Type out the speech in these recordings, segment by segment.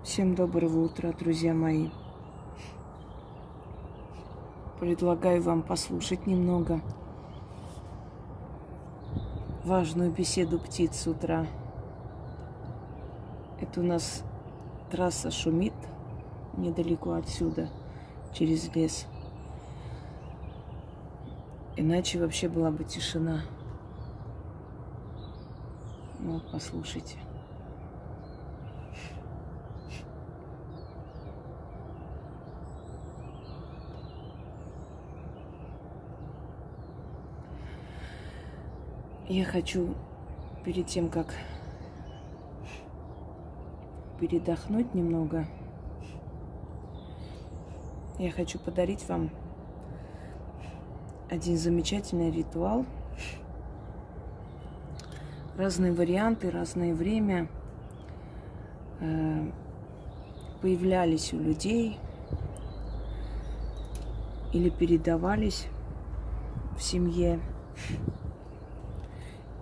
Всем доброго утра, друзья мои. Предлагаю вам послушать немного важную беседу птиц с утра. Это у нас трасса шумит недалеко отсюда, через лес. Иначе вообще была бы тишина. Ну вот, послушайте. Я хочу перед тем, как передохнуть немного, я хочу подарить вам один замечательный ритуал. Разные варианты, разное время появлялись у людей или передавались в семье,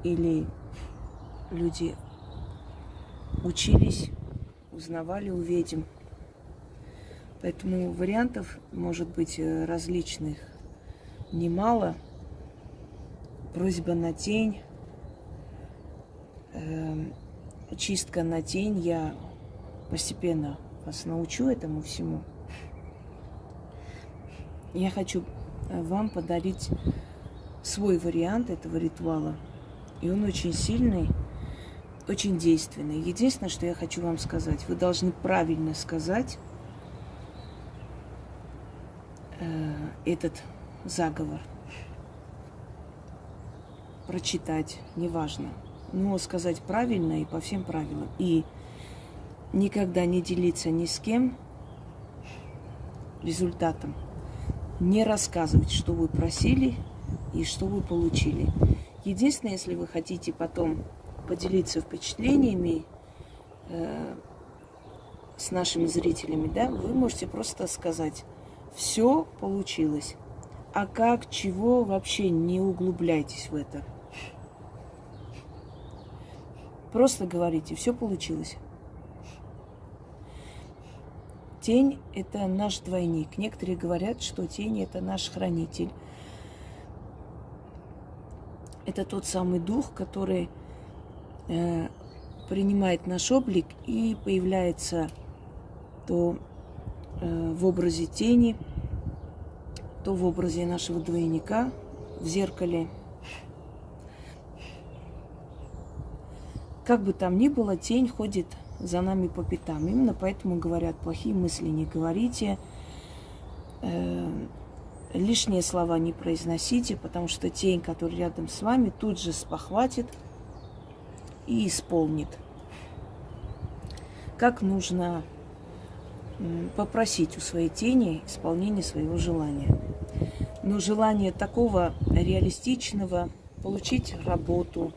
или люди учились, узнавали у ведьм. Поэтому вариантов может быть различных немало. Просьба на тень, чистка на тень. Я постепенно вас научу этому всему. Я хочу вам подарить свой вариант этого ритуала. И он очень сильный, очень действенный. Единственное, что я хочу вам сказать, вы должны правильно сказать этот заговор. Прочитать, неважно. Но сказать правильно и по всем правилам. И никогда не делиться ни с кем результатом. Не рассказывать, что вы просили и что вы получили. Единственное, если вы хотите потом поделиться впечатлениями с нашими зрителями, да, вы можете просто сказать: все получилось. А как, чего, вообще не углубляйтесь в это. Просто говорите: все получилось. Тень – это наш двойник. Некоторые говорят, что тень – это наш хранитель. Это тот самый дух, который принимает наш облик и появляется то в образе тени, то в образе нашего двойника в зеркале. Как бы там ни было, тень ходит за нами по пятам. Именно поэтому говорят: плохие мысли не говорите, лишние слова не произносите, потому что тень, которая рядом с вами, тут же спохватит и исполнит. Как нужно попросить у своей тени исполнения своего желания. Но желание такого реалистичного: получить работу,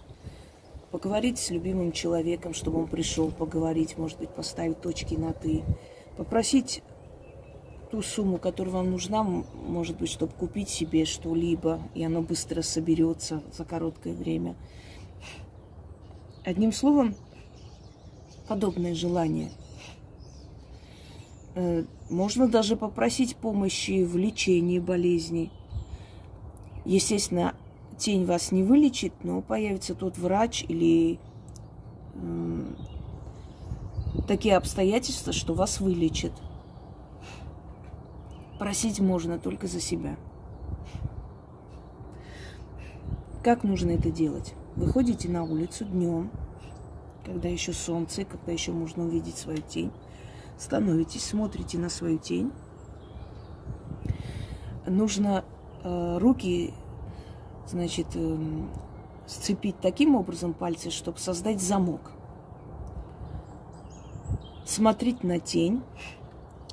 поговорить с любимым человеком, чтобы он пришел поговорить, может быть, поставить точки над «и», попросить ту сумму, которая вам нужна, может быть, чтобы купить себе что-либо, и оно быстро соберется за короткое время. Одним словом, подобное желание. Можно даже попросить помощи в лечении болезней. Естественно, тень вас не вылечит, но появится тот врач или такие обстоятельства, что вас вылечат. Просить можно только за себя. Как нужно это делать? Выходите на улицу днем, когда еще солнце, когда еще можно увидеть свою тень. Становитесь, смотрите на свою тень. Нужно руки, значит, сцепить таким образом пальцы, чтобы создать замок. Смотреть на тень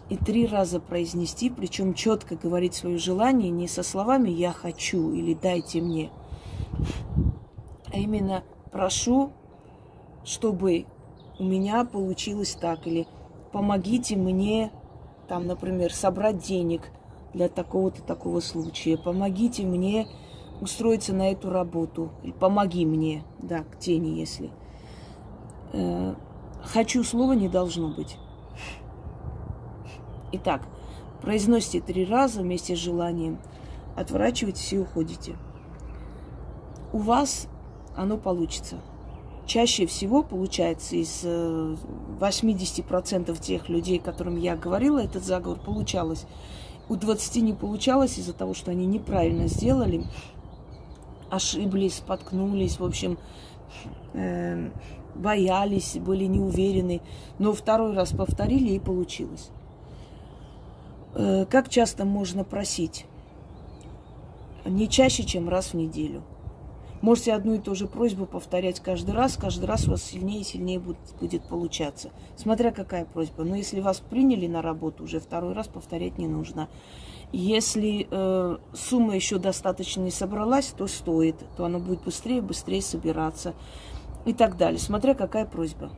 и 3 раза произнести, причем четко говорить свое желание не со словами «я хочу» или «дайте мне», а именно «прошу, чтобы у меня получилось так», или «помогите мне, там, например, собрать денег для такого-то такого случая», «помогите мне устроиться на эту работу», или «помоги мне», да, к тени, если. «Хочу» слова не должно быть. Итак, произносите 3 раза вместе с желанием, отворачиваетесь и уходите. У вас оно получится. Чаще всего получается из 80% тех людей, которым я говорила, этот заговор получалось. У 20 не получалось из-за того, что они неправильно сделали, ошиблись, споткнулись, в общем, боялись, были неуверены. Но второй раз повторили и получилось. Как часто можно просить? Не чаще, чем раз в неделю. Можете одну и ту же просьбу повторять каждый раз у вас сильнее и сильнее будет получаться. Смотря какая просьба. Но если вас приняли на работу, уже второй раз повторять не нужно. Если сумма еще достаточно не собралась, то стоит, то она будет быстрее собираться и так далее. Смотря какая просьба.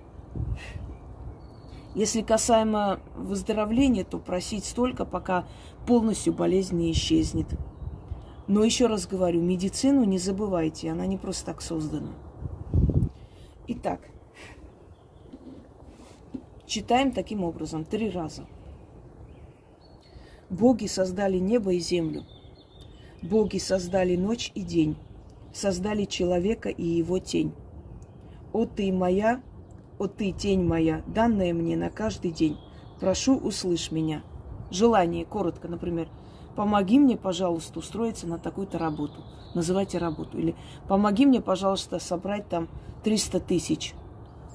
Если касаемо выздоровления, то просить столько, пока полностью болезнь не исчезнет. Но еще раз говорю, медицину не забывайте, она не просто так создана. Итак, читаем таким образом 3 раза. Боги создали небо и землю. Боги создали ночь и день. Создали человека и его тень. О ты моя, о ты тень моя, данная мне на каждый день. Прошу, услышь меня. Желание, коротко, например. Помоги мне, пожалуйста, устроиться на такую-то работу. Называйте работу. Или помоги мне, пожалуйста, собрать там 300 тысяч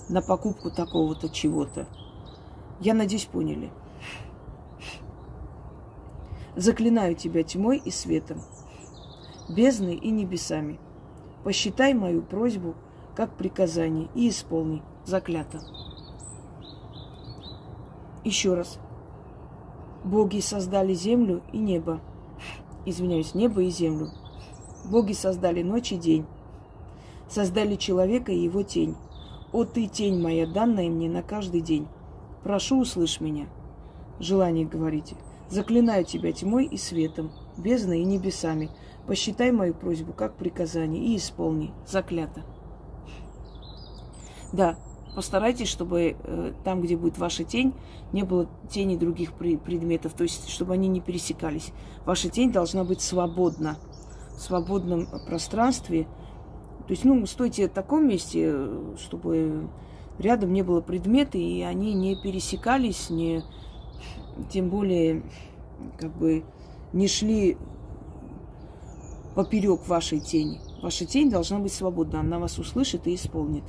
на покупку такого-то чего-то. Я надеюсь, поняли. Заклинаю тебя тьмой и светом, бездной и небесами. Посчитай мою просьбу как приказание и исполни. Заклято. Еще раз. Боги создали землю и небо. Извиняюсь, небо и землю. Боги создали ночь и день. Создали человека и его тень. О, ты, тень моя, данная мне на каждый день. Прошу, услышь меня. Желание говорите. Заклинаю тебя тьмой и светом, бездной и небесами. Посчитай мою просьбу как приказание и исполни. Заклято. Да. Постарайтесь, чтобы там, где будет ваша тень, не было тени других предметов, то есть, чтобы они не пересекались. Ваша тень должна быть свободна, в свободном пространстве. То есть, стойте в таком месте, чтобы рядом не было предмета, и они не пересекались, тем более, не шли поперек вашей тени. Ваша тень должна быть свободна, она вас услышит и исполнит.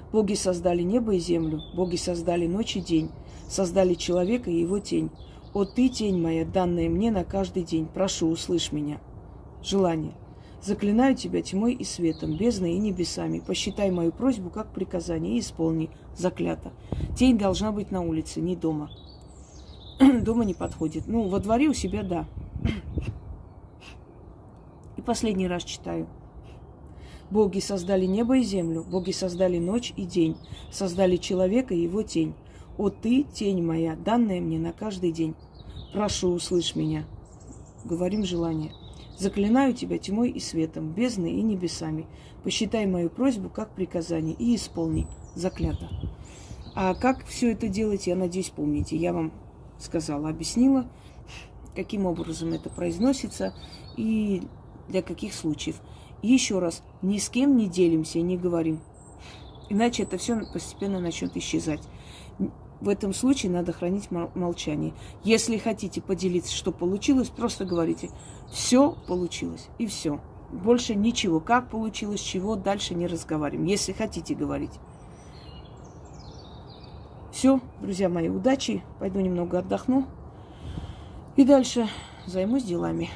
Боги создали небо и землю, боги создали ночь и день, создали человека и его тень. О, ты, тень моя, данная мне на каждый день, прошу, услышь меня. Желание. Заклинаю тебя тьмой и светом, бездной и небесами. Посчитай мою просьбу как приказание и исполни. Заклято. Тень должна быть на улице, не дома. Дома не подходит. Во дворе у себя, да. И последний раз читаю. Боги создали небо и землю, боги создали ночь и день, создали человека и его тень. О, ты, тень моя, данная мне на каждый день. Прошу, услышь меня. Говорим желание. Заклинаю тебя тьмой и светом, бездной и небесами. Посчитай мою просьбу как приказание и исполни. Заклято. А как все это делать, я надеюсь, помните. Я вам сказала, объяснила, каким образом это произносится и для каких случаев. И еще раз, ни с кем не делимся и не говорим. Иначе это все постепенно начнет исчезать. В этом случае надо хранить молчание. Если хотите поделиться, что получилось, просто говорите: все получилось, и все. Больше ничего. Как получилось, чего, дальше не разговариваем. Если хотите говорить. Все, друзья мои, удачи. Пойду немного отдохну. И дальше займусь делами.